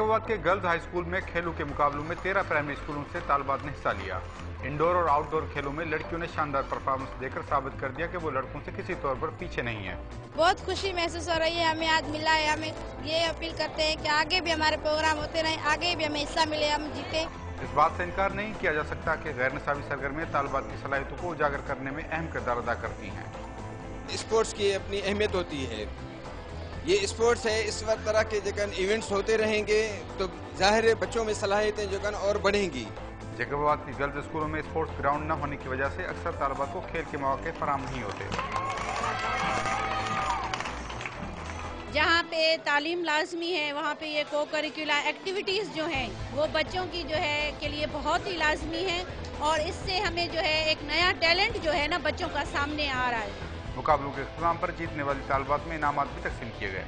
जैकबाबाद के girls high school में खेलों के मुकाबलों में 13 प्राइमरी स्कूलों से तालबात ने हिस्सा लिया। इंडोर और आउटडोर खेलों में लड़कियों ने शानदार परफॉर्मेंस देकर साबित कर दिया कि वो लड़कों से किसी तौर पर पीछे नहीं है। बहुत खुशी महसूस हो रही है, हमें आज मिला है। हमें ये अपील करते हैं कि आगे भी हमारे प्रोग्राम होते रहें, आगे भी हमें हिस्सा मिले, हम जीते। इस बात से इनकार नहीं किया जा सकता कि गैर निसाबी सरगर्मियां तालबात की सलाहियतों को उजागर करने में अहम किरदार अदा करती हैं। स्पोर्ट्स की अपनी अहमियत होती है। ये स्पोर्ट्स है, इस वक्त तरह के जगन इवेंट्स होते रहेंगे तो जाहिर है बच्चों में सलाहियतें जगन और बढ़ेंगी। जैकबाबाद की गर्ल्स स्कूलों में स्पोर्ट्स ग्राउंड न होने की वजह से अक्सर तालबात को खेल के मौके फराहम नहीं होते। जहाँ पे तालीम लाजमी है वहाँ पे ये को करिकुलर एक्टिविटीज़ जो हैं वो बच्चों की जो है के लिए बहुत ही लाजमी है और इससे हमें जो है एक नया टैलेंट जो है ना बच्चों का सामने आ रहा है। मुकाबलों के इख्तिताम पर जीतने वाली तालबात में इनामात भी तकसीम किए गए।